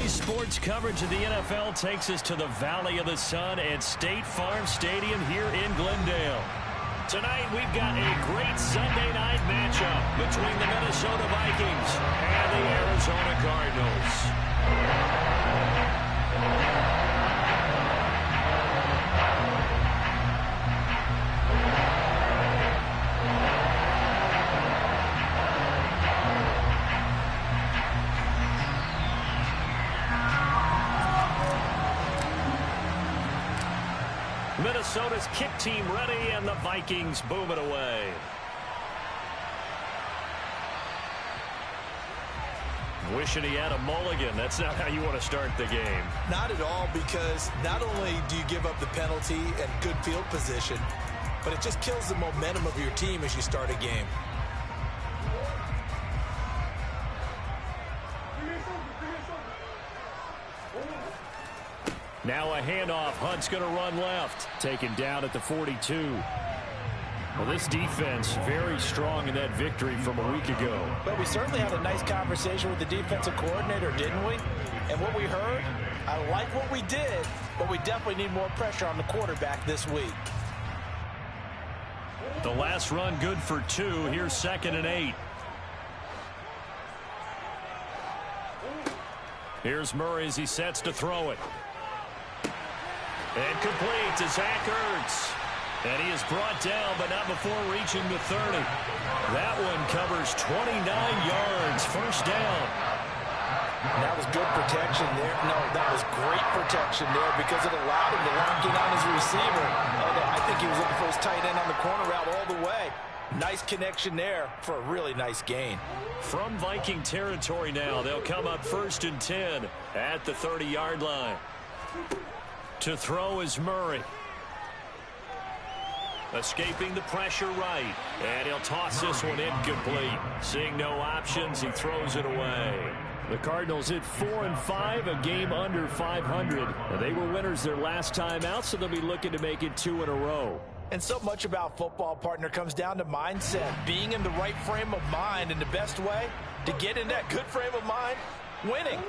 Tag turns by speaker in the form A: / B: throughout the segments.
A: Today's sports coverage of the NFL takes us to the Valley of the Sun at State Farm Stadium here in Glendale. Tonight we've got a great Sunday night matchup between the Minnesota Vikings and the Arizona Cardinals. Minnesota's kick team ready, and the Vikings boom it away. Wishing he had a mulligan. That's not how you want to start the game.
B: Not at all, because not only do you give up the penalty and good field position, but it just kills the momentum of your team as you start a game.
A: Now a handoff. Hunt's going to run left. Taken down at the 42. Well, this defense very strong in that victory from a week ago.
C: But we certainly had a nice conversation with the defensive coordinator, didn't we? And what we heard, I like what we did, but we definitely need more pressure on the quarterback this week.
A: The last run good for 2. Here's 2nd and 8. Here's Murray as he sets to throw it. And complete to Zach Ertz. And he is brought down, but not before reaching the 30. That one covers 29 yards. First down.
C: That was good protection there. No, that was great protection there because it allowed him to lock in on his receiver. I think he was looking for his tight end on the corner route all the way. Nice connection there for a really nice gain.
A: From Viking territory now, they'll come up 1st and 10 at the 30-yard line. To throw is Murray. Escaping the pressure right. And he'll toss this one incomplete. Seeing no options, he throws it away. The Cardinals hit 4-5, a game under 500. They were winners their last time out, so they'll be looking to make it 2 in a row.
C: And so much about football, partner, comes down to mindset. Being in the right frame of mind, and the best way to get in that good frame of mind, winning.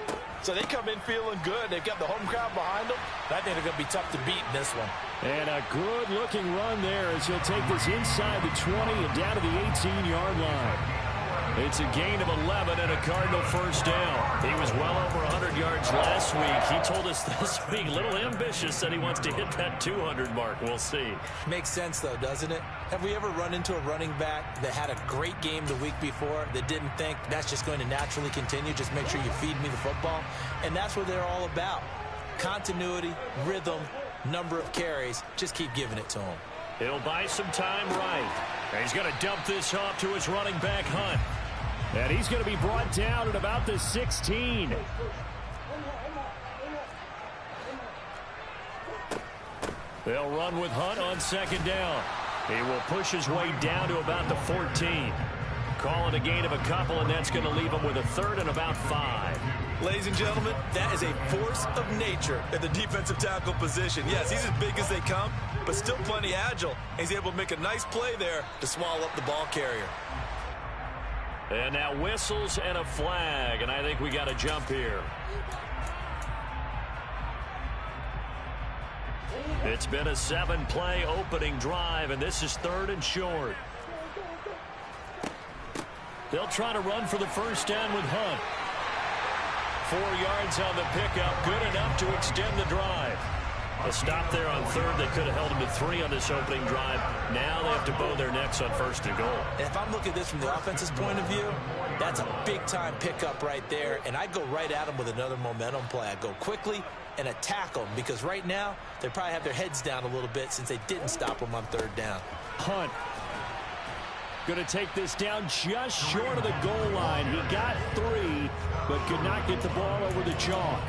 C: So they come in feeling good. They've got the home crowd behind them. I think they're going to be tough to beat in this one.
A: And a good-looking run there as he'll take this inside the 20 and down to the 18-yard line. It's a gain of 11 and a Cardinal first down. He was well over 100 yards last week. He told us this week, a little ambitious, said he wants to hit that 200 mark. We'll see.
B: Makes sense, though, doesn't it? Have we ever run into a running back that had a great game the week before that didn't think that's just going to naturally continue? Just make sure you feed me the football. And that's what they're all about. Continuity, rhythm, number of carries. Just keep giving it to him.
A: He'll buy some time right. And he's going to dump this off to his running back, Hunt. And he's going to be brought down at about the 16. They'll run with Hunt on 2nd down. He will push his way down to about the 14. Call it a gain of a couple, and that's going to leave him with a 3rd and about 5.
B: Ladies and gentlemen, that is a force of nature at the defensive tackle position. Yes, he's as big as they come, but still plenty agile. He's able to make a nice play there to swallow up the ball carrier.
A: And now whistles and a flag, and I think we got a jump here. It's been a 7-play opening drive, and this is 3rd and short. They'll try to run for the first down with Hunt. 4 yards on the pickup, good enough to extend the drive. A stop there on 3rd. They could have held him to 3 on this opening drive. Now they have to bow their necks on 1st and goal.
B: And if I'm looking at this from the offense's point of view, that's a big-time pickup right there. And I go right at them with another momentum play. I go quickly and attack them because right now they probably have their heads down a little bit since they didn't stop them on 3rd down.
A: Hunt going to take this down just short of the goal line. He got 3, but could not get the ball over the chalk.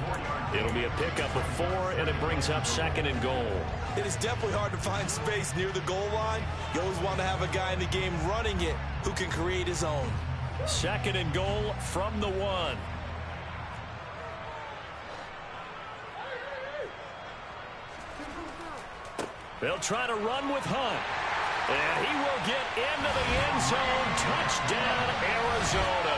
A: It'll be a pickup of 4, and it brings up 2nd and goal.
B: It is definitely hard to find space near the goal line. You always want to have a guy in the game running it who can create his own.
A: 2nd and goal from the 1. They'll try to run with Hunt. And he will get into the end zone. Touchdown, Arizona.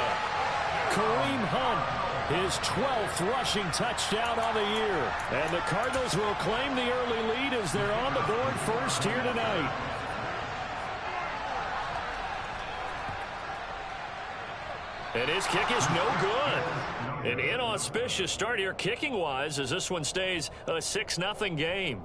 A: Kareem Hunt His 12th rushing touchdown on the year. And the Cardinals will claim the early lead as they're on the board first here tonight. And his kick is no good. An inauspicious start here kicking-wise as this one stays a 6-0 game.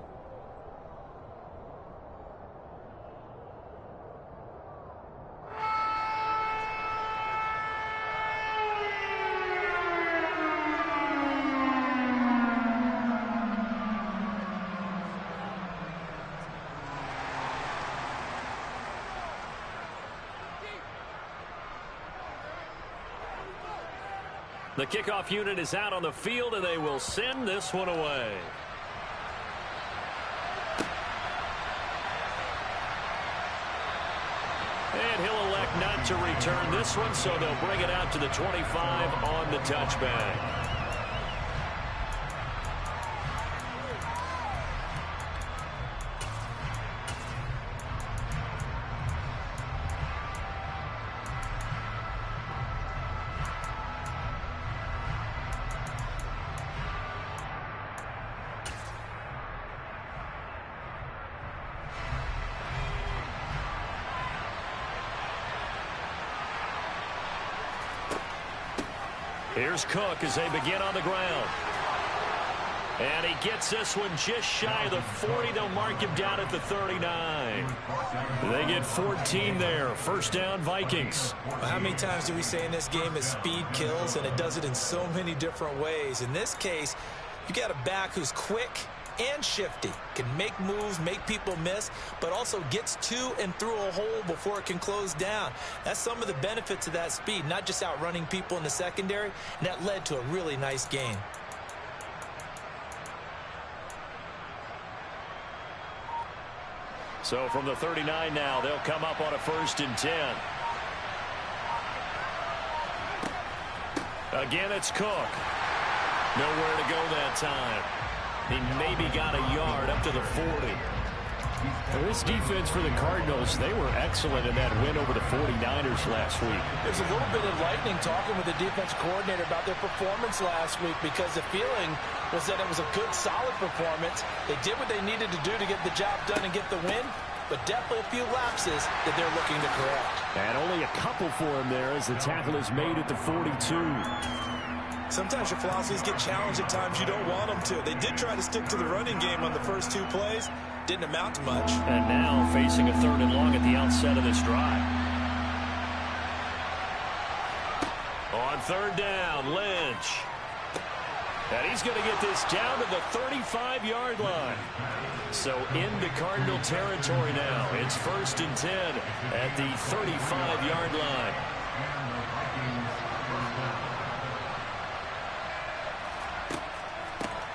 A: The kickoff unit is out on the field, and they will send this one away. And he'll elect not to return this one, so they'll bring it out to the 25 on the touchback. Here's Cook as they begin on the ground. And he gets this one just shy of the 40. They'll mark him down at the 39. They get 14 there. First down, Vikings.
B: Well, how many times do we say in this game that speed kills, and it does it in so many different ways? In this case, you got a back who's quick and shifty, can make moves, make people miss, but also gets to and through a hole before it can close down. That's some of the benefits of that speed, not just outrunning people in the secondary, and that led to a really nice gain.
A: So from the 39 now, they'll come up on a 1st and 10. Again, it's Cook. Nowhere to go that time. He maybe got a yard up to the 40. This defense for the Cardinals, they were excellent in that win over the 49ers last week.
C: There's a little bit enlightening talking with the defense coordinator about their performance last week, because the feeling was that it was a good, solid performance. They did what they needed to do to get the job done and get the win, but definitely a few lapses that they're looking to correct.
A: And only a couple for him there as the tackle is made at the 42.
B: Sometimes your philosophies get challenged at times you don't want them to. They did try to stick to the running game on the first 2 plays. Didn't amount to much.
A: And now facing a 3rd and long at the outset of this drive. On 3rd down, Lynch. And he's going to get this down to the 35-yard line. So into Cardinal territory now. It's 1st and 10 at the 35-yard line.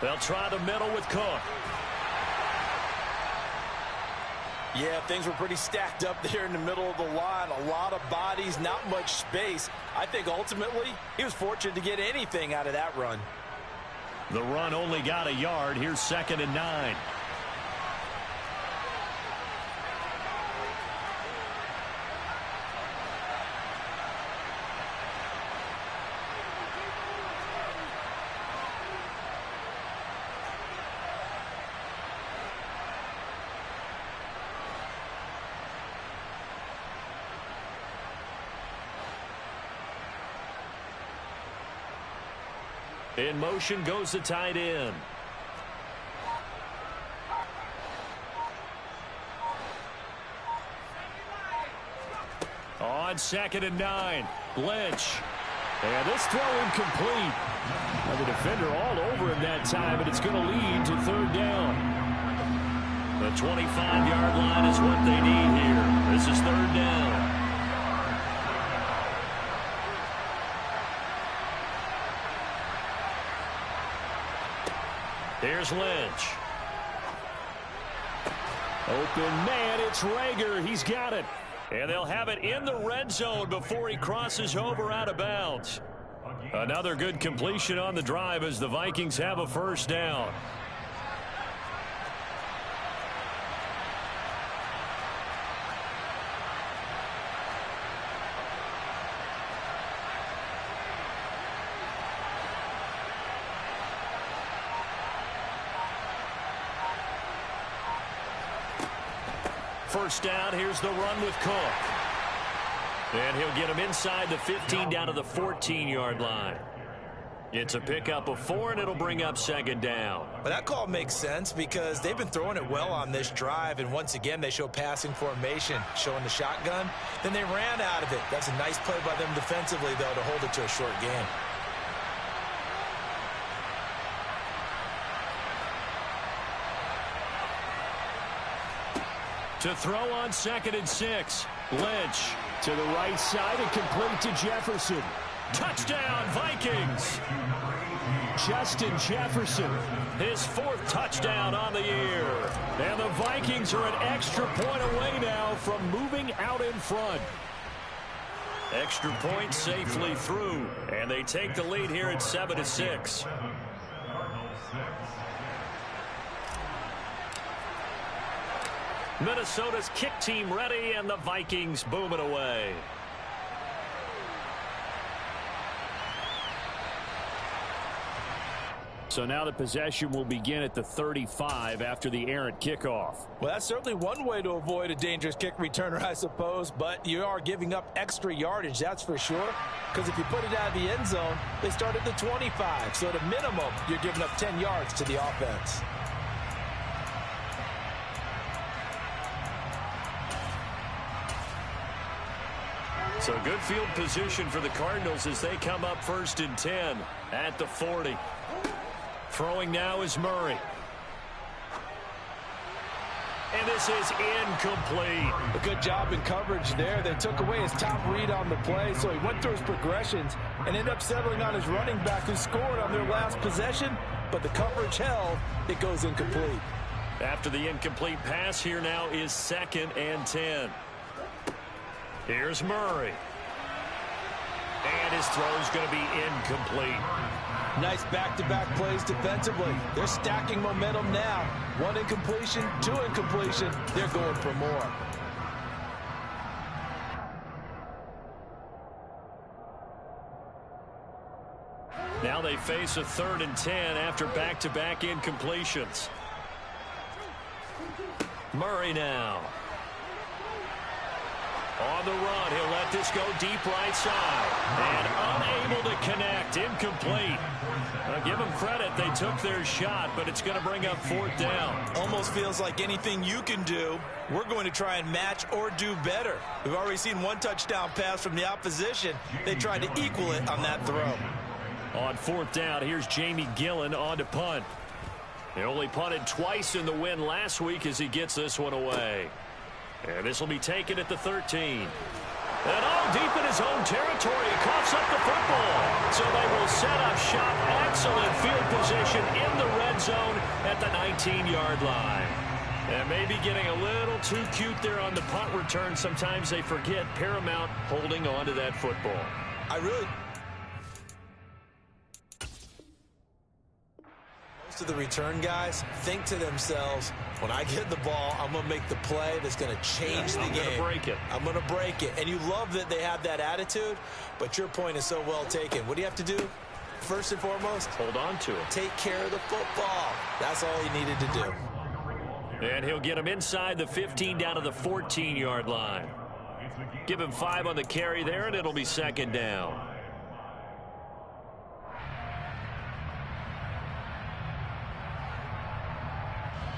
A: They'll try the middle with Cook.
C: Yeah, things were pretty stacked up there in the middle of the line. A lot of bodies, not much space. I think ultimately he was fortunate to get anything out of that run.
A: The run only got a yard. Here's 2nd and 9. In motion goes the tight end. On 2nd and 9, Lynch. And this throw incomplete. And the defender all over him that time, and it's going to lead to 3rd down. The 25-yard line is what they need here. This is 3rd down. Here's Lynch. Open man, it's Rager. He's got it. And they'll have it in the red zone before he crosses over out of bounds. Another good completion on the drive as the Vikings have a 1st down. first down. Here's the run with Cook. And he'll get him inside the 15 down to the 14-yard line. It's a pickup of 4, and it'll bring up second down.
B: But that call makes sense because they've been throwing it well on this drive, and once again they show passing formation, showing the shotgun. Then they ran out of it. That's a nice play by them defensively, though, to hold it to a short gain.
A: To throw on 2nd and 6. Lynch to the right side and complete to Jefferson. Touchdown, Vikings. Justin Jefferson, his 4th touchdown on the year. And the Vikings are an extra point away now from moving out in front. Extra point safely through, and they take the lead here at 7-6. Minnesota's kick team ready, and the Vikings booming away. So now the possession will begin at the 35 after the errant kickoff.
C: Well, that's certainly one way to avoid a dangerous kick returner, I suppose, but you are giving up extra yardage, that's for sure, because if you put it out of the end zone, they start at the 25, so at a minimum, you're giving up 10 yards to the offense.
A: So good field position for the Cardinals as they come up 1st and 10 at the 40. Throwing now is Murray. And this is incomplete.
C: A good job in coverage there. They took away his top read on the play, so he went through his progressions and ended up settling on his running back who scored on their last possession, but the coverage held. It goes incomplete.
A: After the incomplete pass, here now is 2nd and 10. Here's Murray. And his throw's going to be incomplete.
C: Nice back-to-back plays defensively. They're stacking momentum now. 1 incompletion, 2 incompletion. They're going for more.
A: Now they face a 3rd and 10 after back-to-back incompletions. Murray now. On the run, he'll let this go deep right side. And unable to connect, incomplete. Now give them credit, they took their shot, but it's going to bring up 4th down.
B: Almost feels like anything you can do, we're going to try and match or do better. We've already seen 1 touchdown pass from the opposition. They tried to equal it on that throw.
A: On 4th down, here's Jamie Gillen on to punt. He only punted twice in the win last week as he gets this one away. And this will be taken at the 13. And all deep in his own territory, he coughs up the football. So they will set up shop. Excellent field position in the red zone at the 19-yard line. And maybe getting a little too cute there on the punt return. Sometimes they forget paramount holding on to that football.
B: Most of the return guys think to themselves, when I get the ball, I'm going to make the play that's going to change the game.
A: I'm going to break it.
B: I'm going to break it. And you love that they have that attitude, but your point is so well taken. What do you have to do? First and foremost,
A: hold on to it.
B: Take care of the football. That's all he needed to do.
A: And he'll get him inside the 15 down to the 14-yard line. Give him 5 on the carry there, and it'll be 2nd down.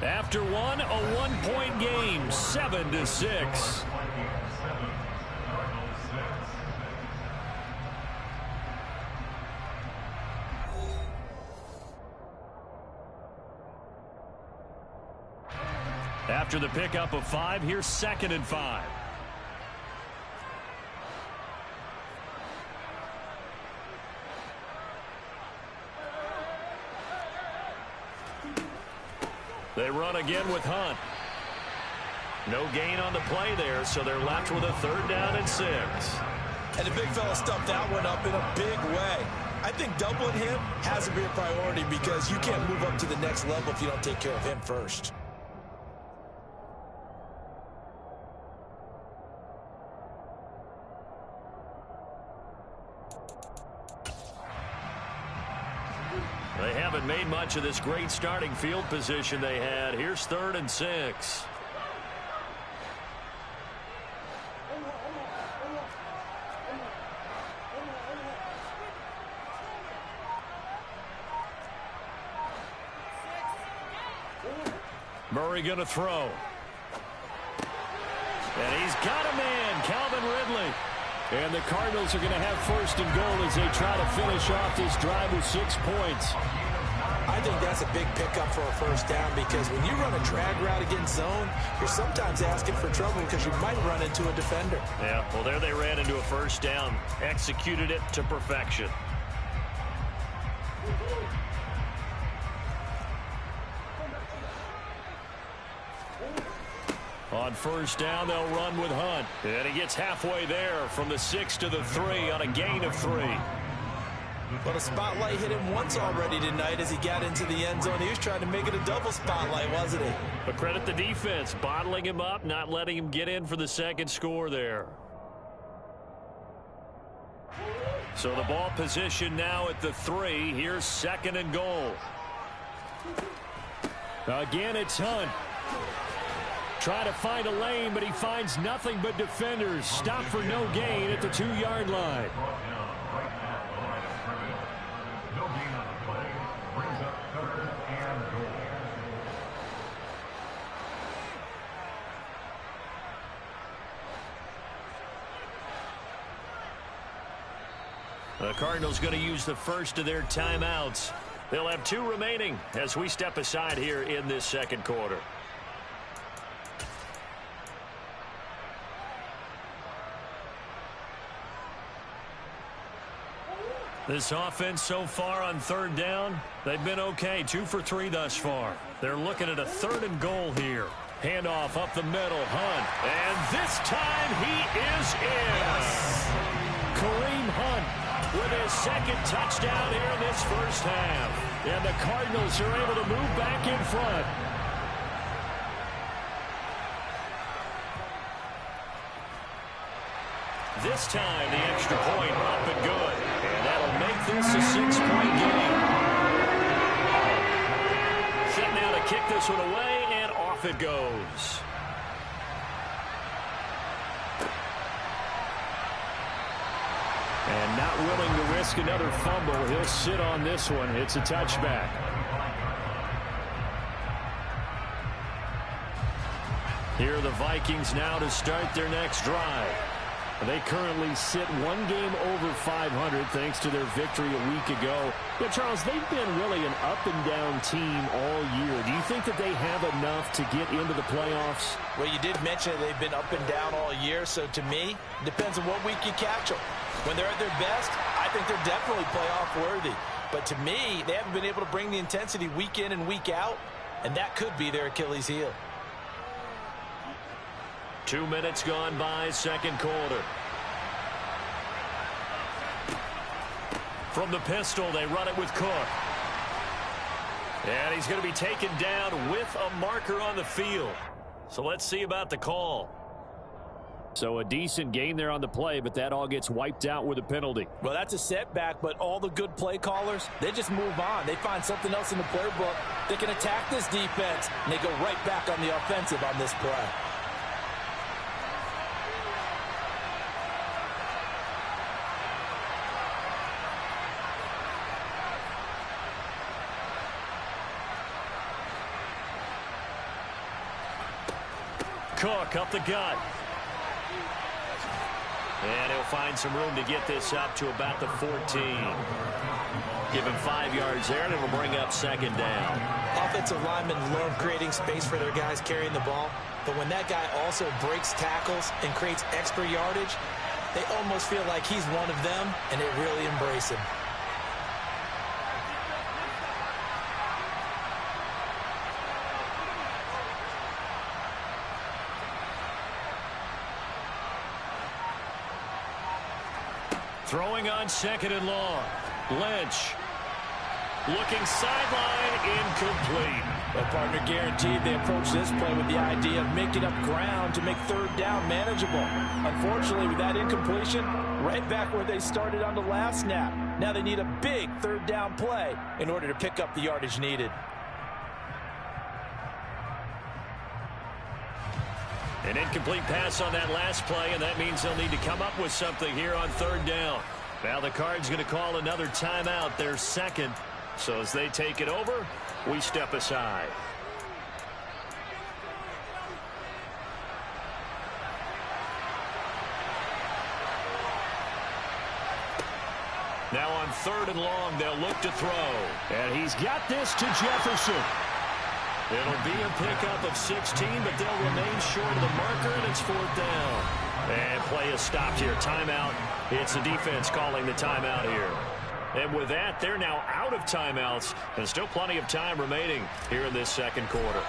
A: After one, a 1-point game, 7-6. After the pickup of 5, here's 2nd and 5. They run again with Hunt. No gain on the play there, so they're left with a 3rd down and 6.
B: And the big fella stuffed that one up in a big way. I think doubling him has to be a priority because you can't move up to the next level if you don't take care of him first.
A: They haven't made much of this great starting field position they had. Here's 3rd and 6. Murray going to throw. And he's got a man, Calvin Ridley. And the Cardinals are going to have first and goal as they try to finish off this drive with 6 points.
B: I think that's a big pickup for a first down because when you run a drag route against zone, you're sometimes asking for trouble because you might run into a defender.
A: Yeah, well, there they ran into a first down. Executed it to perfection. On first down, they'll run with Hunt. And he gets halfway there from the 6 to the 3 on a gain of 3.
B: But a spotlight hit him once already tonight as he got into the end zone. He was trying to make it a double spotlight, wasn't he?
A: But credit the defense, bottling him up, not letting him get in for the second score there. So the ball position now at the 3. Here's second and goal. Again, it's Hunt. Try to find a lane, but he finds nothing but defenders. Stop for no gain at the 2-yard line. The Cardinals going to use the first of their timeouts. They'll have 2 remaining as we step aside here in this second quarter. This offense so far on third down, they've been okay. 2 for 3 thus far. They're looking at a 3rd and goal here. Handoff up the middle, Hunt. And this time he is in. Yes. Kareem Hunt with his second touchdown here in this first half. And the Cardinals are able to move back in front. This time the extra point up and good. And that'll make this a 6-point game. Set now to kick this one away, and off it goes. And not willing to risk another fumble. He'll sit on this one. It's a touchback. Here are the Vikings now to start their next drive. They currently sit 1 game over 500 thanks to their victory a week ago. Yeah, Charles, they've been really an up-and-down team all year. Do you think that they have enough to get into the playoffs?
C: Well, you did mention they've been up and down all year, so to me, it depends on what week you catch them. When they're at their best, I think they're definitely playoff worthy. But to me, they haven't been able to bring the intensity week in and week out, and that could be their Achilles heel.
A: 2 minutes gone by, second quarter. From the pistol, they run it with Cook. And he's going to be taken down with a marker on the field. So let's see about the call. So a decent gain there on the play, but that all gets wiped out with a penalty.
C: Well, that's a setback, but all the good play callers, they just move on. They find something else in the playbook. They can attack this defense, and they go right back on the offensive on this play.
A: Cook up the gut. And he'll find some room to get this up to about the 14. Give him 5 yards there, and it'll bring up second down.
B: Offensive linemen love creating space for their guys carrying the ball, but when that guy also breaks tackles and creates extra yardage, they almost feel like he's one of them, and they really embrace him.
A: Throwing on second and long. Lynch. Looking sideline, incomplete.
C: Well, partner, guaranteed they approach this play with the idea of making up ground to make third down manageable. Unfortunately, with that incompletion, right back where they started on the last snap. Now they need a big third down play in order to pick up the yardage needed.
A: An incomplete pass on that last play, and that means they'll need to come up with something here on third down. Now the Cards going to call another timeout, their second. So as they take it over, we step aside. third and long. They'll look to throw.
D: And he's got this to Jefferson.
A: It'll be a pickup of 16, but they'll remain short of the marker, and it's fourth down. And play is stopped here. Timeout. It's the defense calling the timeout here. And with that, they're now out of timeouts, and still plenty of time remaining here in this second quarter.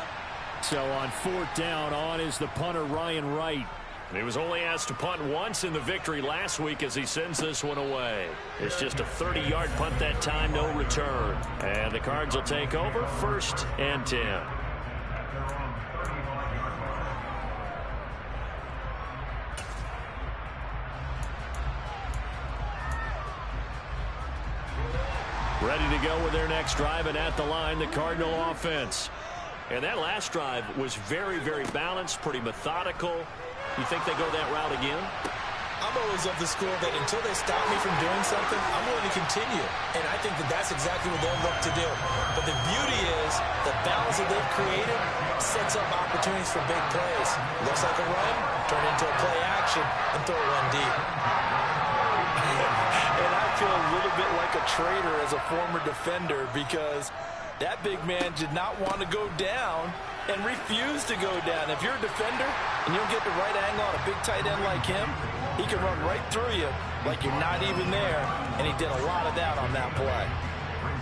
D: So on fourth down, on is the punter, Ryan Wright.
A: He was only asked to punt once in the victory last week as he sends this one away. It's just a 30-yard punt that time, no return. And the Cards will take over, first and 10. Ready to go with their next drive, and at the line, the Cardinal offense. And that last drive was very, very balanced, pretty methodical. You think they go that route again?
B: I'm always of the school that until they stop me from doing something, I'm willing to continue. And I think that that's exactly what they'll look to do. But the beauty is the balance that they've created sets up opportunities for big plays. Looks like a run, turn into a play action, and throw one deep.
C: And I feel a little bit like a traitor as a former defender because that big man did not want to go down and refused to go down. If you're a defender and you don't get the right angle on a big tight end like him, he can run right through you like you're not even there, and he did a lot of that on that play.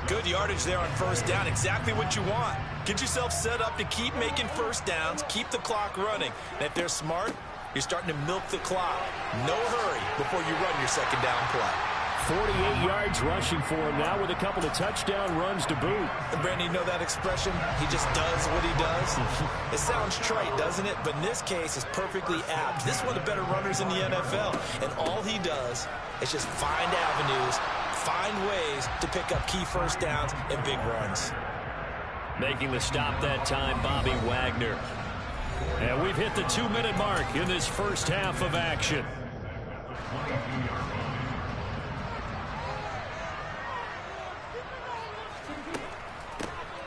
B: Good yardage there on first down, exactly what you want. Get yourself set up to keep making first downs, keep the clock running. And if they're smart, you're starting to milk the clock. No hurry before you run your second down play.
D: 48 yards rushing for him now with a couple of touchdown runs to boot.
B: And Brandon, you know that expression? He just does what he does. It sounds trite, doesn't it? But in this case, it's perfectly apt. This is one of the better runners in the NFL. And all he does is just find avenues, find ways to pick up key first downs and big runs.
A: Making the stop that time, Bobby Wagner. And we've hit the 2-minute mark in this first half of action.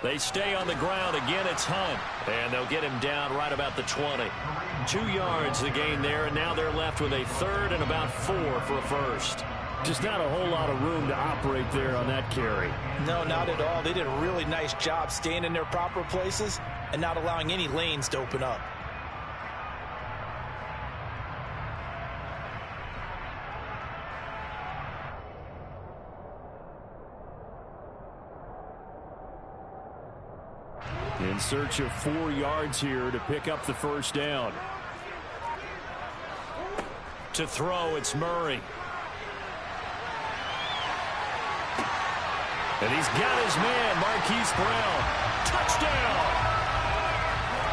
A: They stay on the ground. Again, it's Hunt. And they'll get him down right about the 20. 2 yards the gain there, and now they're left with a third and about 4 for a first.
D: Just not a whole lot of room to operate there on that carry.
C: No, not at all. They did a really nice job staying in their proper places and not allowing any lanes to open up.
D: In search of 4 yards here to pick up the first down.
A: To throw, it's Murray. And he's got his man, Marquise Brown. Touchdown!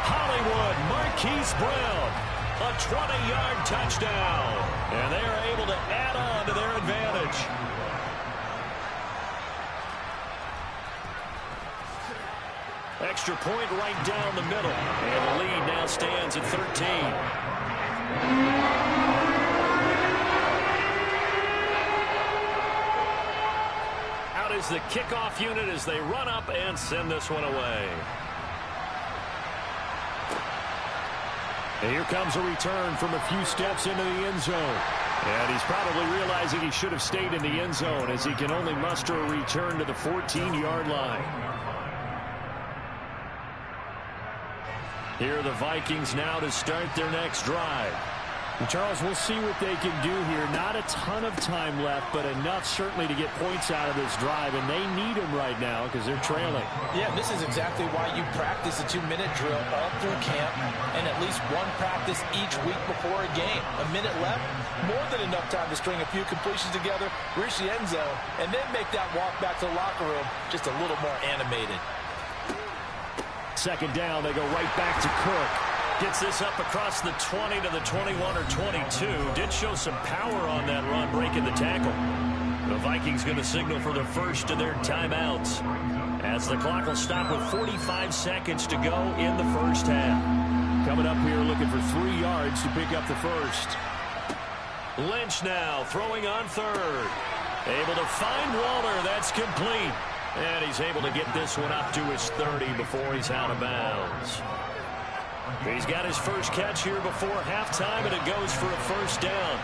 A: Hollywood, Marquise Brown. A 20-yard touchdown. And they are able to add on to their advantage. Extra point right down the middle. And the lead now stands at 13. Out is the kickoff unit as they run up and send this one away.
D: And here comes a return from a few steps into the end zone. And he's probably realizing he should have stayed in the end zone as he can only muster a return to the 14-yard line. Here are the Vikings now to start their next drive. And Charles, we'll see what they can do here. Not a ton of time left, but enough certainly to get points out of this drive, and they need them right now because they're trailing.
C: Yeah, this is exactly why you practice a 2-minute drill all through camp and at least one practice each week before a game. A minute left, more than enough time to string a few completions together, reach the end zone, and then make that walk back to the locker room just a little more animated.
D: Second down, they go right back to Cook.
A: Gets this up across the 20 to the 21 or 22. Did show some power on that run, breaking the tackle. The Vikings going to signal for the first of their timeouts as the clock will stop with 45 seconds to go in the first half.
D: Coming up here looking for 3 yards to pick up the first.
A: Lynch now throwing on third. Able to find Waller. That's complete. And he's able to get this one up to his 30 before he's out of bounds. He's got his first catch here before halftime, and it goes for a first down.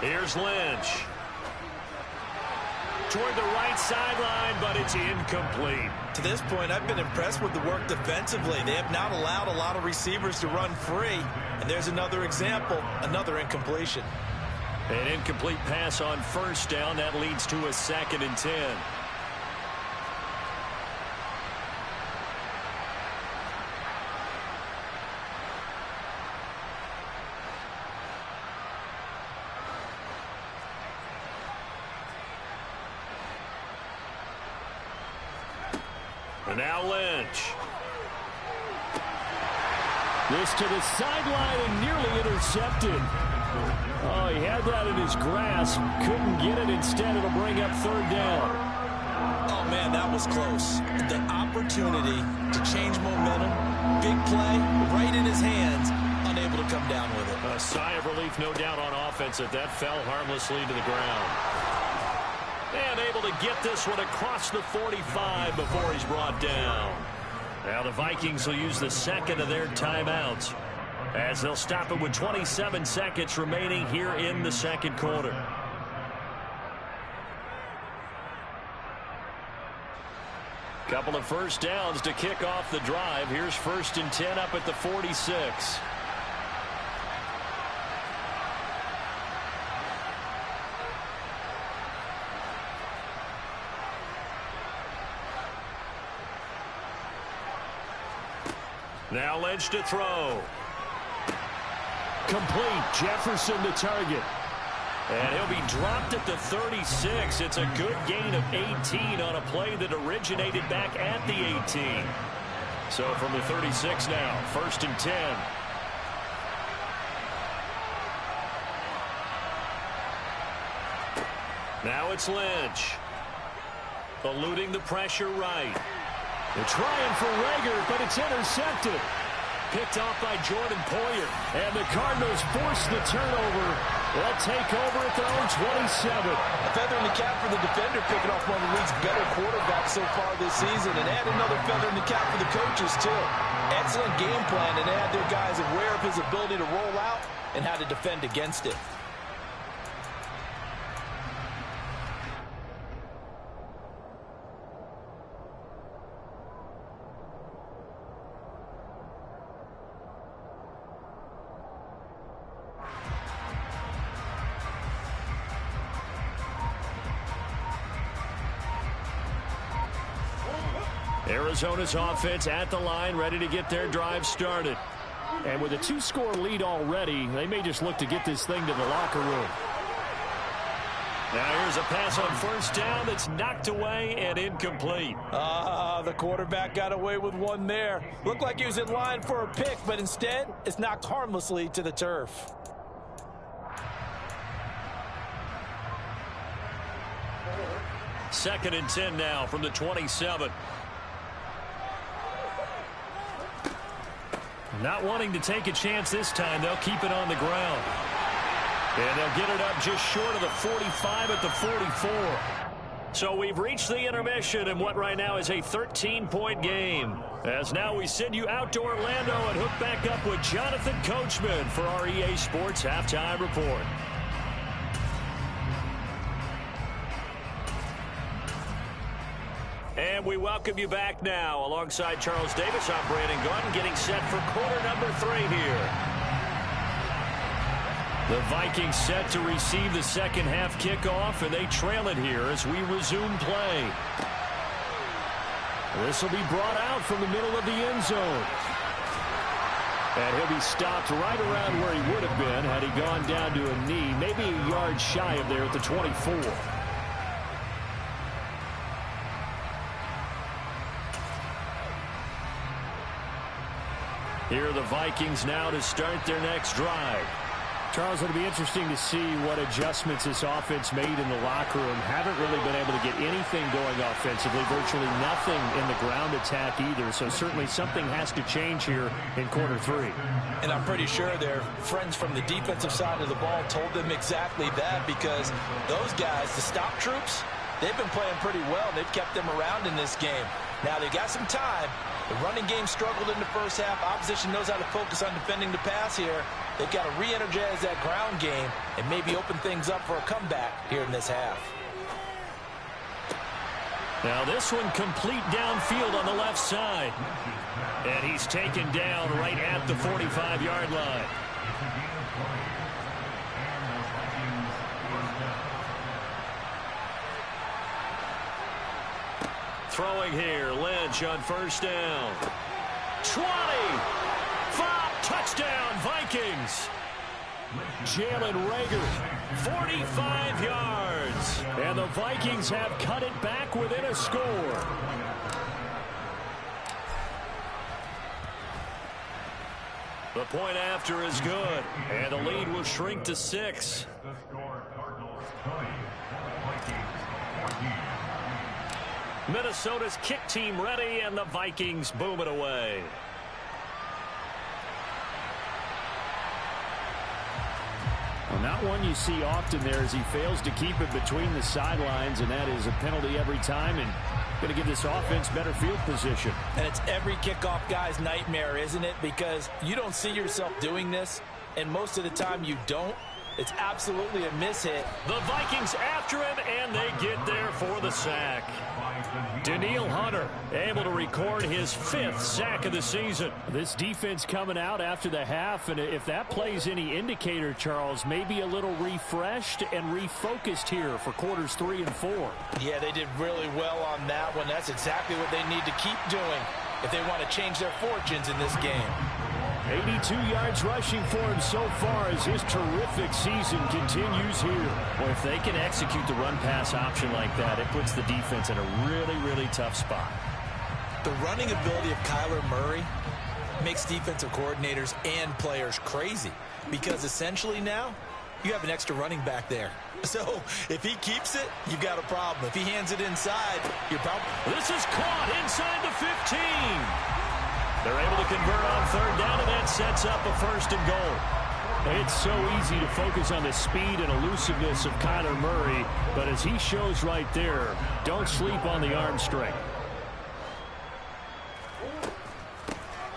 A: Here's Lynch. Toward the right sideline, but it's incomplete.
C: To this point, I've been impressed with the work defensively. They have not allowed a lot of receivers to run free. And there's another example, another incompletion.
A: An incomplete pass on first down. That leads to a 2nd and 10. And now Lynch.
D: This to the sideline and nearly intercepted. Oh, he had that in his grasp. Couldn't get it. Instead, it'll bring up 3rd down.
C: Oh, man, that was close. The opportunity to change momentum, big play, right in his hands, unable to come down with it.
A: A sigh of relief, no doubt, on offense if that fell harmlessly to the ground. And able to get this one across the 45 before he's brought down. Now the Vikings will use the 2nd of their timeouts as they'll stop it with 27 seconds remaining here in the 2nd quarter. Couple of first downs to kick off the drive. Here's 1st and 10 up at the 46. Now Lynch to throw.
D: Complete. Jefferson the target.
A: And he'll be dropped at the 36. It's a good gain of 18 on a play that originated back at the 18. So from the 36 now, 1st and 10. Now it's Lynch. Eluding the pressure right.
D: They're trying for Rager, but it's intercepted.
A: Picked off by Jordan Poyer.
D: And the Cardinals force the turnover. They'll take over at their own 27.
C: A feather in the cap for the defender, picking off one of the league's better quarterbacks so far this season. And add another feather in the cap for the coaches, too. Excellent game plan, and they had their guys aware of his ability to roll out and how to defend against it.
A: Arizona's offense at the line, ready to get their drive started.
D: And with a 2-score lead already, they may just look to get this thing to the locker room.
A: Now here's a pass on first down that's knocked away and incomplete.
C: The quarterback got away with one there. Looked like he was in line for a pick, but instead, it's knocked harmlessly to the turf.
A: Second and 10 now from the 27. Not wanting to take a chance this time, they'll keep it on the ground. And they'll get it up just short of the 45 at the 44. So we've reached the intermission in what right now is a 13-point game. As now we send you out to Orlando and hook back up with Jonathan Coachman for our EA Sports Halftime Report. And we welcome you back now. Alongside Charles Davis, I'm Brandon Gaudin, getting set for quarter number 3 here. The Vikings set to receive the second half kickoff, and they trail it here as we resume play. This will be brought out from the middle of the end zone. And he'll be stopped right around where he would have been had he gone down to a knee, maybe a yard shy of there at the 24. Here are the Vikings now to start their next drive.
D: Charles, it'll be interesting to see what adjustments this offense made in the locker room. Haven't really been able to get anything going offensively, virtually nothing in the ground attack either. So certainly something has to change here in quarter 3.
C: And I'm pretty sure their friends from the defensive side of the ball told them exactly that, because those guys, the stop troops, they've been playing pretty well. They've kept them around in this game. Now they've got some time. The running game struggled in the first half. Opposition knows how to focus on defending the pass here. They've got to re-energize that ground game and maybe open things up for a comeback here in this half.
A: Now this one complete downfield on the left side. And he's taken down right at the 45-yard line. Throwing here, Lynch on first down. 20! 5, touchdown, Vikings! Jalen Reagor, 45 yards. And the Vikings have cut it back within a score. The point after is good. And the lead will shrink to 6. Minnesota's kick team ready, and the Vikings boom it away.
D: Well, not one you see often there as he fails to keep it between the sidelines, and that is a penalty every time, and going to give this offense better field position.
C: And it's every kickoff guy's nightmare, isn't it? Because you don't see yourself doing this, and most of the time you don't. It's absolutely a mishit.
A: The Vikings after him, and they get there for the sack. Daniil Hunter able to record his 5th sack of the season.
D: This defense coming out after the half, and if that plays any indicator, Charles, maybe a little refreshed and refocused here for quarters 3 and 4.
C: Yeah, they did really well on that one. That's exactly what they need to keep doing if they want to change their fortunes in this game.
D: 82 yards rushing for him so far as his terrific season continues here.
A: Well, if they can execute the run-pass option like that, it puts the defense in a really, really tough spot.
B: The running ability of Kyler Murray makes defensive coordinators and players crazy because essentially now you have an extra running back there. So if he keeps it, you've got a problem. If he hands it inside, you're probably...
A: This is caught inside the 15. They're able to convert on 3rd down, and that sets up a 1st and goal.
D: It's so easy to focus on the speed and elusiveness of Kyler Murray, but as he shows right there, don't sleep on the arm strength.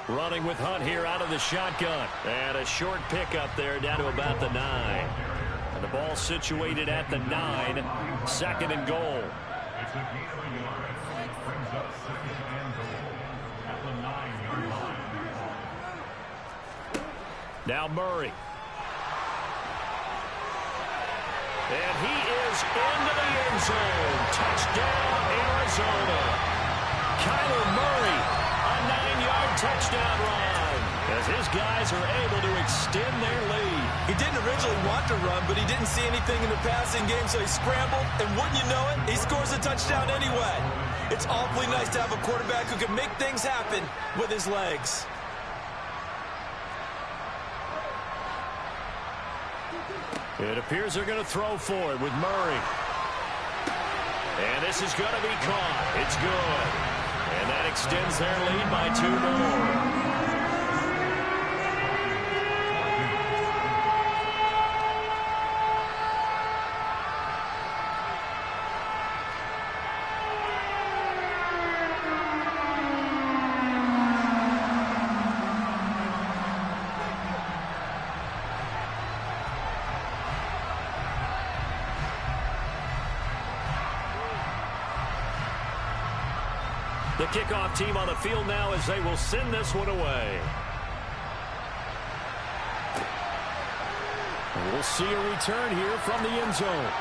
A: Running with Hunt here out of the shotgun. And a short pickup there down to about the 9. And the ball situated at the 9. 2nd and goal. Now Murray. And he is into the end zone. Touchdown, Arizona. Kyler Murray, a 9-yard touchdown run. As his guys are able to extend their lead.
B: He didn't originally want to run, but he didn't see anything in the passing game, so he scrambled, and wouldn't you know it, he scores a touchdown anyway. It's awfully nice to have a quarterback who can make things happen with his legs.
A: It appears they're going to throw for it with Murray. And this is going to be caught. It's good. And that extends their lead by 2 more. The kickoff team on the field now as they will send this one away.
D: And we'll see a return here from the end zone.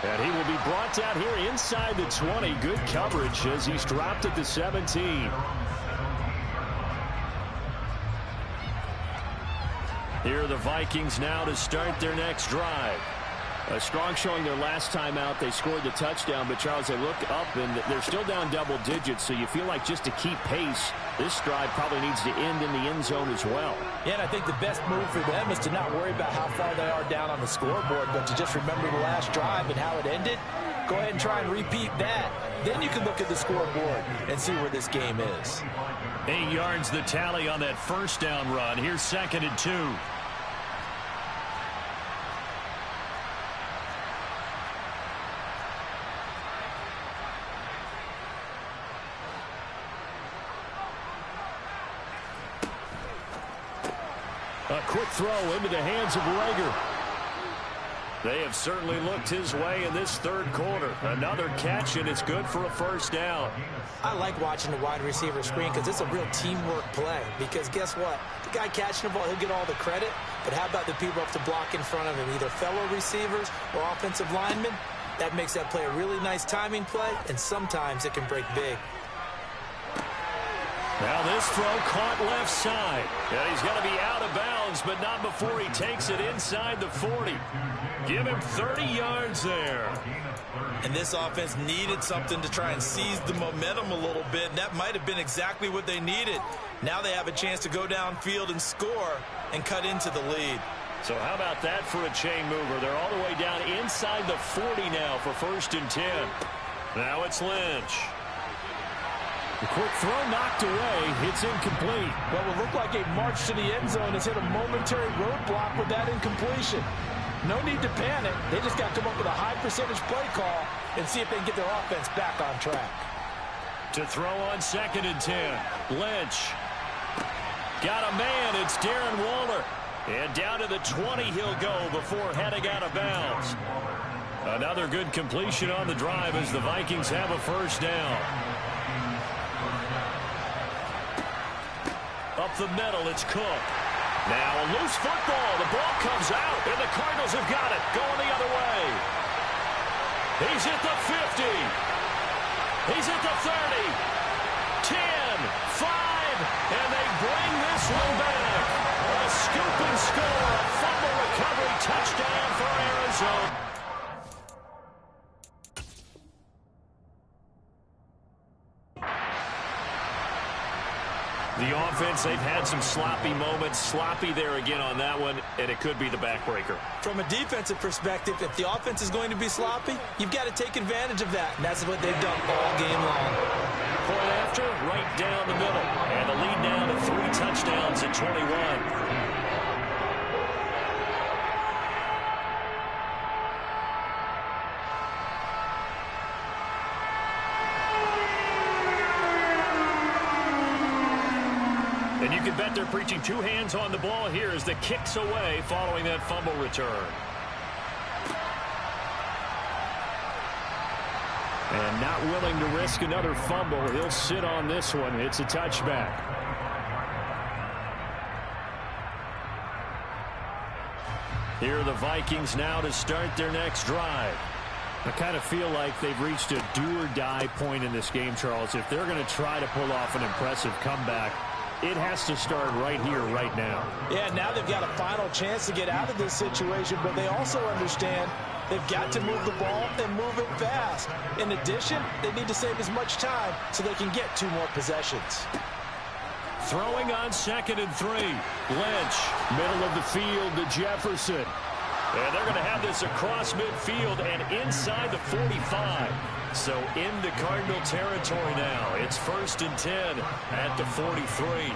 D: And he will be brought down here inside the 20. Good coverage as he's dropped at the 17.
A: Here are the Vikings now to start their next drive.
D: A strong showing their last time out. They scored the touchdown, but Charles, they look up and they're still down double digits, so you feel like just to keep pace, this drive probably needs to end in the end zone as well.
C: Yeah, and I think the best move for them is to not worry about how far they are down on the scoreboard, but to just remember the last drive and how it ended. Go ahead and try and repeat that. Then you can look at the scoreboard and see where this game is.
A: 8 yards the tally on that first down run. Here's 2nd and 2. A quick throw into the hands of Rager. They have certainly looked his way in this third quarter. Another catch, and it's good for a first down.
B: I like watching the wide receiver screen because it's a real teamwork play. Because guess what? The guy catching the ball, he'll get all the credit. But how about the people up to block in front of him, either fellow receivers or offensive linemen? That makes that play a really nice timing play, and sometimes it can break big.
A: Now this throw caught left side. And he's going to be out of bounds, but not before he takes it inside the 40. Give him 30 yards there.
C: And this offense needed something to try and seize the momentum a little bit, and that might have been exactly what they needed. Now they have a chance to go downfield and score and cut into the lead.
A: So how about that for a chain mover? They're all the way down inside the 40 now for 1st and 10. Now it's Lynch.
D: The quick throw knocked away. It's incomplete.
C: What would look like a march to the end zone has hit a momentary roadblock with that incompletion. No need to panic. They just got to come up with a high percentage play call and see if they can get their offense back on track.
A: To throw on 2nd and 10. Lynch. Got a man. It's Darren Waller. And down to the 20 he'll go before heading out of bounds. Another good completion on the drive as the Vikings have a first down. Up the middle, it's Cook. Now a loose football. The ball comes out, and the Cardinals have got it. Going the other way. He's at the 50. He's at the 30. 10, 5, and they bring this one back. A scoop and score. A fumble recovery touchdown for Arizona. The offense, they've had some sloppy moments. Sloppy there again on that one, and it could be the backbreaker.
B: From a defensive perspective, if the offense is going to be sloppy, you've got to take advantage of that. And that's what they've done all game long.
A: Point after, right down the middle. And the lead now to 3 touchdowns at 21. And you can bet they're preaching 2 hands on the ball here as the kick's away following that fumble return.
D: And not willing to risk another fumble. He'll sit on this one. It's a touchback.
A: Here are the Vikings now to start their next drive.
D: I kind of feel like they've reached a do-or-die point in this game, Charles. If they're going to try to pull off an impressive comeback, it has to start right here, right now.
C: Yeah, now they've got a final chance to get out of this situation, but they also understand they've got to move the ball and move it fast. In addition, they need to save as much time so they can get 2 more possessions.
A: Throwing on 2nd and 3. Lynch.
D: Middle of the field to Jefferson.
A: And they're going to have this across midfield and inside the 45. So into Cardinal territory now. It's 1st and 10 at the 43.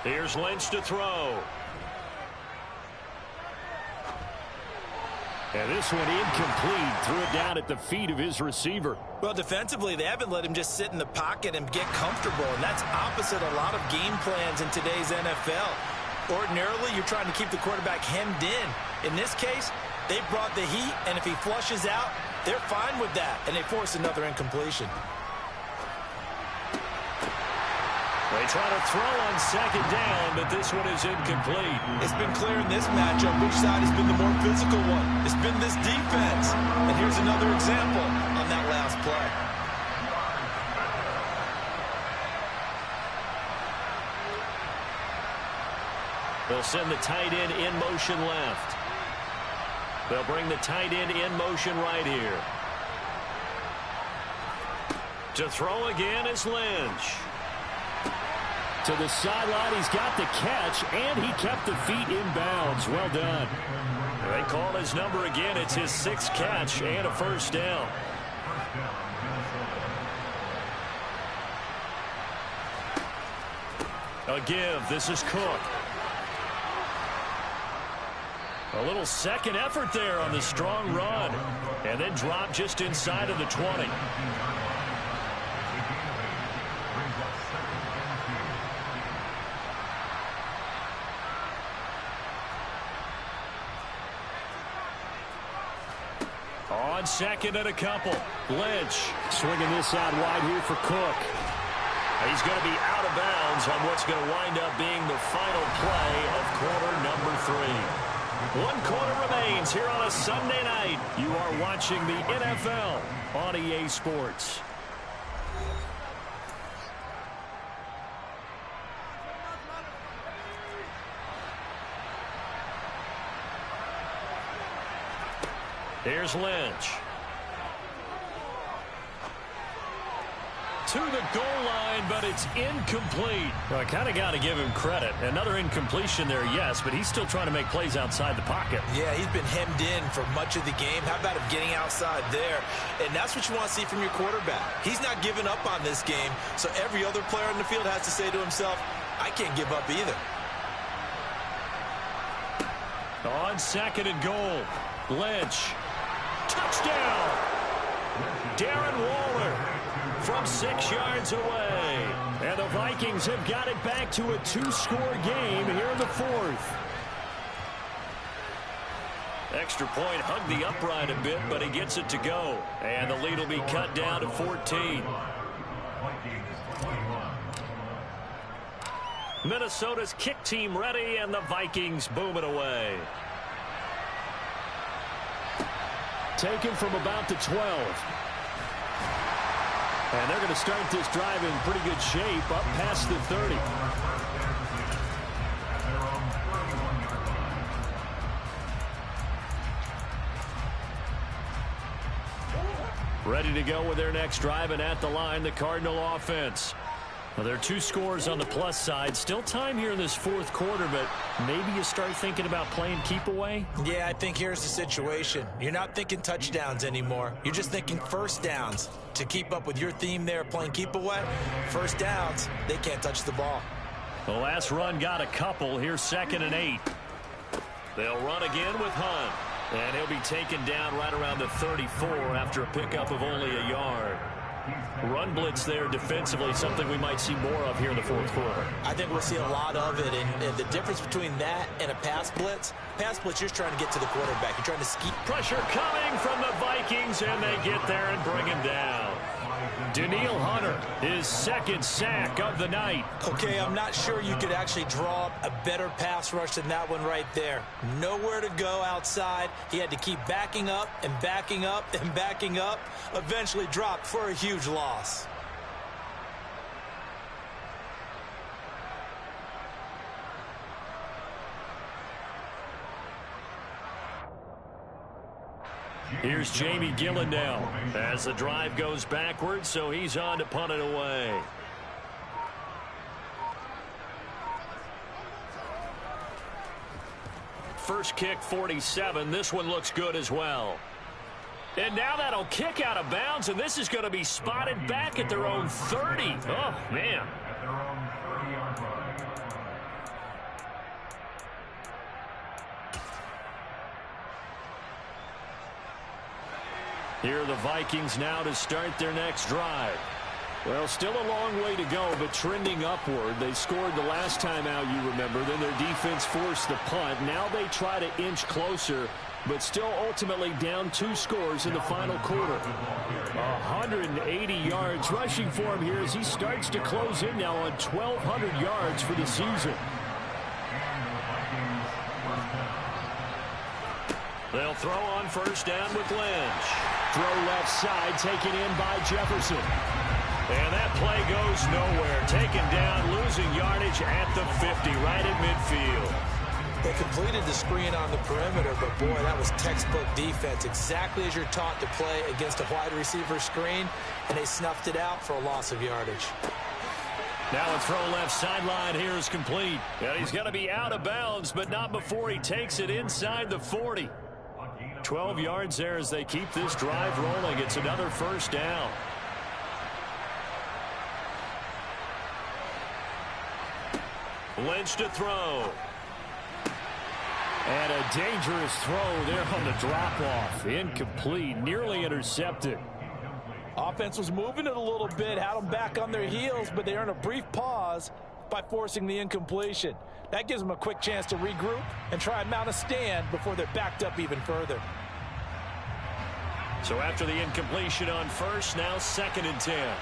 A: Here's Lynch to throw.
D: And this one incomplete. Threw it down at the feet of his receiver.
C: Well, defensively, they haven't let him just sit in the pocket and get comfortable, and that's opposite a lot of game plans in today's NFL. Ordinarily, you're trying to keep the quarterback hemmed in. In this case, they brought the heat, and if he flushes out, they're fine with that, and they force another incompletion.
A: They try to throw on 2nd down, but this one is incomplete.
C: It's been clear in this matchup which side has been the more physical one. It's been this defense. And here's another example on that last play.
A: They'll send the tight end in motion left. They'll bring the tight end in motion right here. To throw again is Lynch.
D: To the sideline, he's got the catch, and he kept the feet in bounds. Well done.
A: They call his number again. It's his 6th catch and a first down. A give. This is Cook. A little second effort there on the strong run. And then drop just inside of the 20. On second and a couple. Lynch.
D: Swinging this out wide here for Cook.
A: He's going to be out of bounds on what's going to wind up being the final play of quarter number 3. 1 quarter remains here on a Sunday night. You are watching the NFL on EA Sports. Here's Lynch. To the goal line, but it's incomplete. Well, I kind of got to give him credit. Another incompletion there, yes, but he's still trying to make plays outside the pocket.
C: Yeah, he's been hemmed in for much of the game. How about him getting outside there? And that's what you want to see from your quarterback. He's not giving up on this game, so every other player in the field has to say to himself, I can't give up either.
A: On second and goal, Lynch. Touchdown! Darren Waller from 6 yards away. And the Vikings have got it back to a 2-score game here in the 4th. Extra point hugged the upright a bit, but he gets it to go. And the lead will be cut down to 14. Minnesota's kick team ready, and the Vikings boom it away.
D: Taken from about the 12. And they're going to start this drive in pretty good shape up past the 30.
A: Ready to go with their next drive, and at the line, the Cardinal offense. Well, there are 2 scores on the plus side. Still time here in this 4th quarter, but maybe you start thinking about playing keep away?
C: Yeah, I think here's the situation. You're not thinking touchdowns anymore. You're just thinking first downs. To keep up with your theme there, playing keep away, first downs, they can't touch the ball.
A: The last run got a couple. Here's 2nd and 8. They'll run again with Hunt. And he'll be taken down right around the 34 after a pickup of only a yard. Run blitz there defensively, something we might see more of here in the 4th quarter.
C: I think we'll see a lot of it, and the difference between that and a pass blitz, you're trying to get to the quarterback. You're trying to ski.
A: Pressure coming from the Vikings, and they get there and bring him down. Danielle Hunter, his 2nd sack of the night.
C: Okay, I'm not sure you could actually draw up a better pass rush than that one right there. Nowhere to go outside. He had to keep backing up and backing up and backing up. Eventually dropped for a huge loss.
A: Here's Jamie Gillandale as the drive goes backwards, so he's on to punt it away. First kick, 47. This one looks good as well. And now that'll kick out of bounds, and this is going to be spotted back at their own 30. Oh, man. Here are the Vikings now to start their next drive.
D: Well, still a long way to go, but trending upward. They scored the last time out, you remember. Then their defense forced the punt. Now they try to inch closer, but still ultimately down 2 scores in the final quarter. 180 yards rushing for him here as he starts to close in now on 1,200 yards for the season.
A: They'll throw on first down with Lynch.
D: Throw left side, taken in by Jefferson.
A: And that play goes nowhere. Taken down, losing yardage at the 50, right at midfield.
C: They completed the screen on the perimeter, but boy, that was textbook defense. Exactly as you're taught to play against a wide receiver screen, and they snuffed it out for a loss of yardage.
A: Now a throw left sideline here is complete. And he's going to be out of bounds, but not before he takes it inside the 40. 12 yards there as they keep this drive rolling. It's another first down. Lynch to throw.
D: And a dangerous throw there on the drop-off. Incomplete, nearly intercepted.
C: Offense was moving it a little bit, had them back on their heels, but they earned a brief pause by forcing the incompletion. That gives them a quick chance to regroup and try and mount a stand before they're backed up even further.
A: So after the incompletion on first, now 2nd and 10.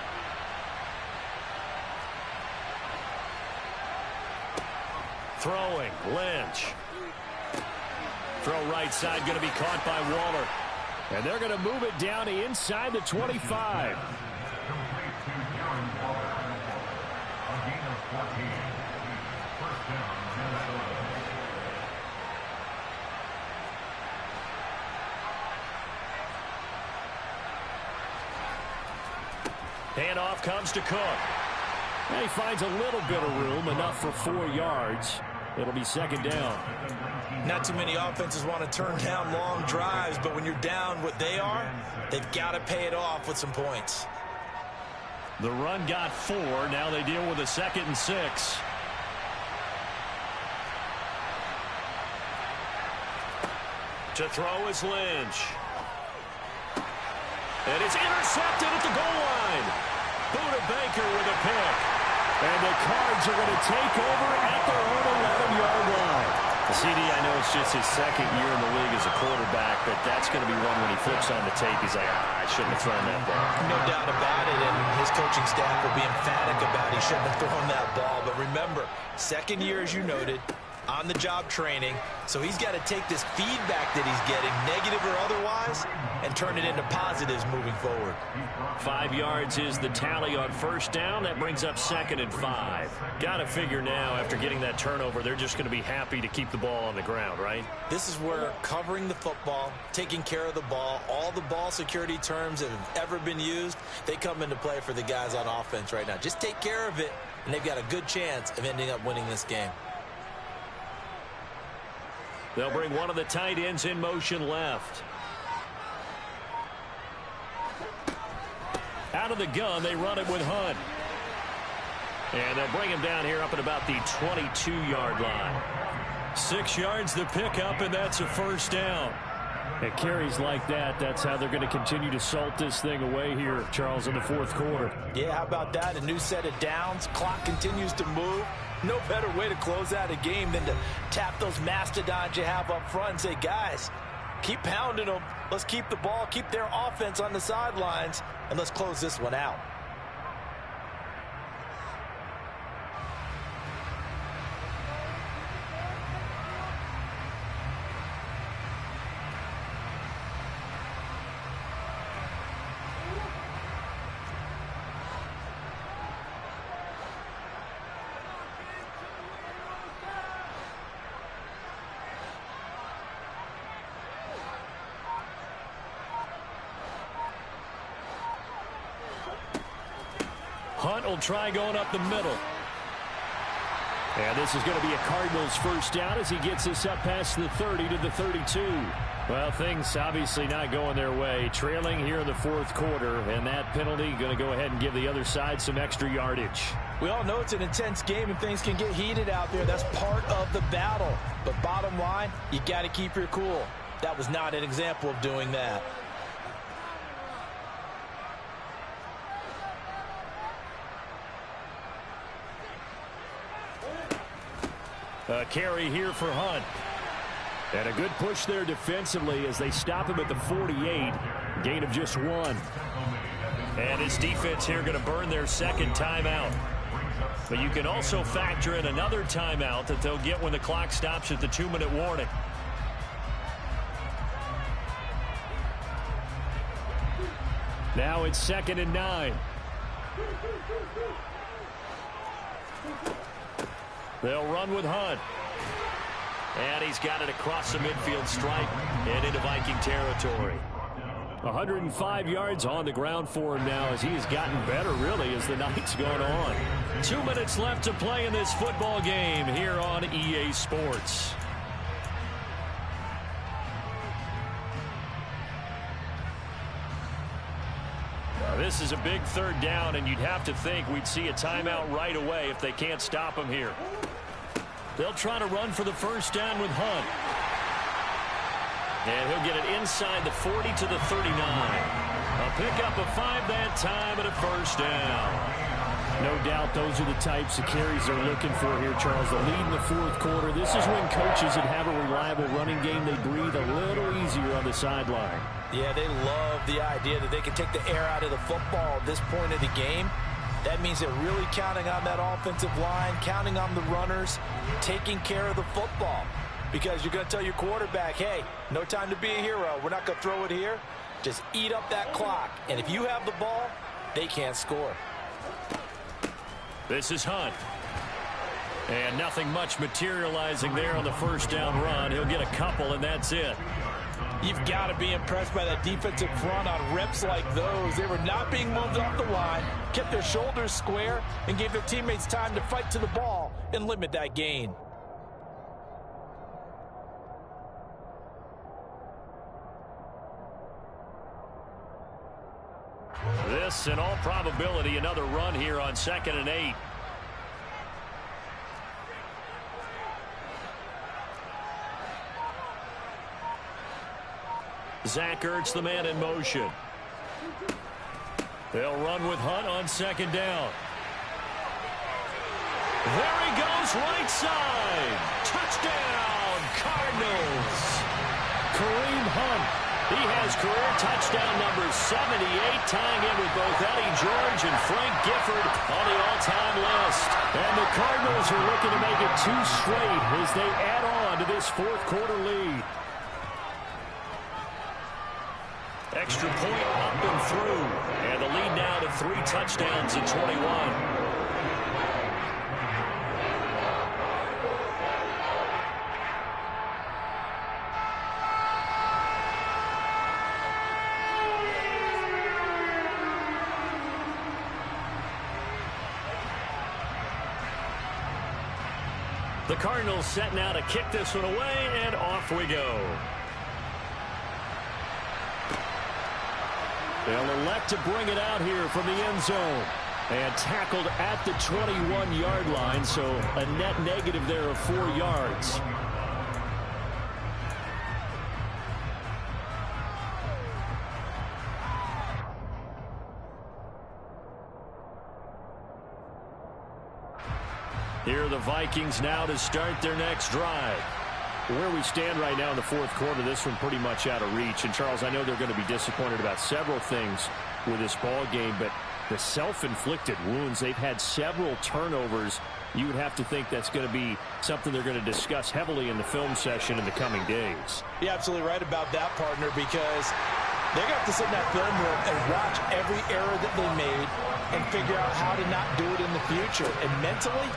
A: Throwing, Lynch. Throw right side, going to be caught by Waller.
D: And they're going to move it down to inside the 25.
A: Handoff comes to Cook.
D: And he finds a little bit of room, enough for 4 yards. It'll be 2nd down.
C: Not too many offenses want to turn down long drives, but when you're down what they are, they've got to pay it off with some points.
A: The run got 4. Now they deal with a 2nd and 6. To throw is Lynch. And it's intercepted at the goal line. Buda Baker with a pick.
D: And the Cards are going to take over at their own 11-yard line.
A: CD, I know it's just his 2nd year in the league as a quarterback, but that's going to be one when he flips on the tape. He's like, I shouldn't have thrown that ball.
C: No doubt about it, and his coaching staff will be emphatic about he shouldn't have thrown that ball. But remember, 2nd year, as you noted, on-the-job training, so he's got to take this feedback that he's getting, negative or otherwise, and turn it into positives moving forward.
A: 5 yards is the tally on first down. That brings up 2nd and 5. Got to figure now, after getting that turnover, they're just going to be happy to keep the ball on the ground, right?
C: This is where covering the football, taking care of the ball, all the ball security terms that have ever been used, they come into play for the guys on offense right now. Just take care of it, and they've got a good chance of ending up winning this game.
A: They'll bring one of the tight ends in motion left. Out of the gun, they run it with Hunt. And they'll bring him down here up at about the 22-yard line. 6 yards the pickup, and that's a 1st down.
D: At carries like that, that's how they're going to continue to salt this thing away here, Charles, in the 4th quarter.
C: Yeah, how about that? A new set of downs. Clock continues to move. No better way to close out a game than to tap those mastodons you have up front and say, guys, keep pounding them. Let's keep the ball, keep their offense on the sidelines, and let's close this one out.
D: Hunt will try going up the middle. And this is going to be a Cardinals 1st down as he gets this up past the 30 to the 32. Well, things obviously not going their way. Trailing here in the 4th quarter, and that penalty going to go ahead and give the other side some extra yardage.
C: We all know it's an intense game and things can get heated out there. That's part of the battle. But bottom line, you got to keep your cool. That was not an example of doing that.
D: A carry here for Hunt. And a good push there defensively as they stop him at the 48. Gain of just 1.
A: And his defense here going to burn their 2nd timeout. But you can also factor in another timeout that they'll get when the clock stops at the 2-minute warning.
D: Now it's 2nd and 9.
A: They'll run with Hunt. And he's got it across the midfield stripe and into Viking territory.
D: 105 yards on the ground for him now as he has gotten better, really, as the night's gone on.
A: 2 minutes left to play in this football game here on EA Sports. This is a big 3rd down, and you'd have to think we'd see a timeout right away if they can't stop him here. They'll try to run for the 1st down with Hunt. And he'll get it inside the 40 to the 39. A pickup of 5 that time and a 1st down.
D: No doubt those are the types of carries they're looking for here, Charles. The lead in the fourth quarter. This is when coaches that have a reliable running game, they breathe a little easier on the sideline.
C: Yeah, they love the idea that they can take the air out of the football at this point of the game. That means they're really counting on that offensive line, counting on the runners, taking care of the football. Because you're going to tell your quarterback, hey, no time to be a hero. We're not going to throw it here. Just eat up that clock. And if you have the ball, they can't score.
A: This is Hunt. And nothing much materializing there on the first down run. He'll get a couple, and that's it.
C: You've got to be impressed by that defensive front on reps like those. They were not being moved off the line, kept their shoulders square, and gave their teammates time to fight to the ball and limit that gain.
A: This, in all probability, another run here on 2nd and 8. Zach Ertz, the man in motion. They'll run with Hunt on 2nd down. There he goes, right side. Touchdown, Cardinals. Kareem Hunt. He has career touchdown number 78, tying in with both Eddie George and Frank Gifford on the all-time list. And the Cardinals are looking to make it 2 straight as they add on to this fourth quarter lead. Extra point up and through. And the lead now to 3 touchdowns at 21. The Cardinals set now to kick this one away, and off we go. They'll elect to bring it out here from the end zone. And tackled at the 21-yard line, so a net negative there of 4 yards. Here are the Vikings now to start their next drive. Where we stand right now in the fourth quarter, this one pretty much out of reach. And, Charles, I know they're going to be disappointed about several things with this ball game, but the self-inflicted wounds, they've had several turnovers. You would have to think that's going to be something they're going to discuss heavily in the film session in the coming days.
C: You're absolutely right about that, partner, because they're going to have to sit in that film room and watch every error that they made and figure out how to not do it in the future. And mentally,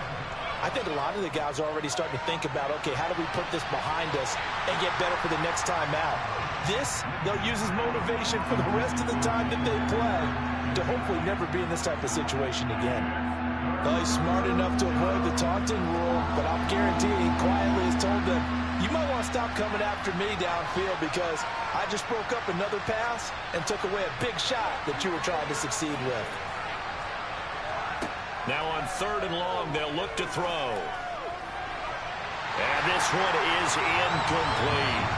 C: I think a lot of the guys are already starting to think about, okay, how do we put this behind us and get better for the next time out? This, they'll use as motivation for the rest of the time that they play to hopefully never be in this type of situation again. Well, he's smart enough to avoid the taunting rule, but I'll guarantee he quietly has told them, you might want to stop coming after me downfield because I just broke up another pass and took away a big shot that you were trying to succeed with.
A: Now on 3rd and long, they'll look to throw. And this one is incomplete.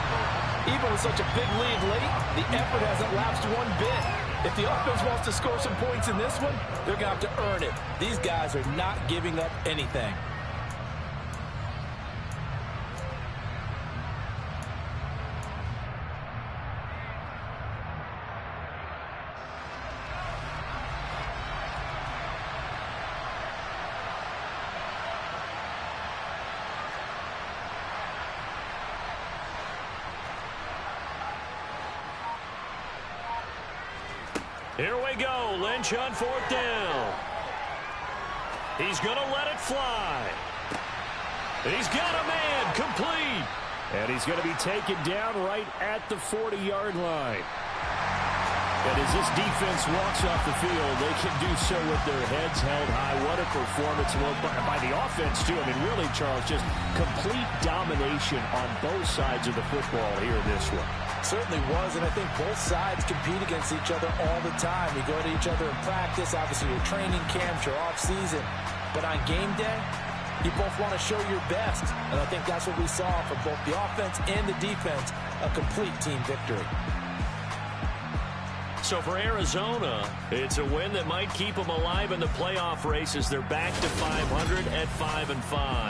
C: Even with such a big lead late, the effort hasn't lapsed one bit. If the offense wants to score some points in this one, they're going to have to earn it. These guys are not giving up anything.
A: Here we go. Lynch on 4th down. He's going to let it fly. He's got a man complete.
D: And he's going to be taken down right at the 40-yard line. And as this defense walks off the field, they can do so with their heads held high. What a performance by the offense, too. I mean, really, Charles, just complete domination on both sides of the football here in this one.
C: Certainly was, and I think both sides compete against each other all the time. You go to each other in practice, obviously your training camps, your off-season. But on game day, you both want to show your best. And I think that's what we saw from both the offense and the defense, a complete team victory.
A: So for Arizona, it's a win that might keep them alive in the playoff race as they're back to 500 at 5-5.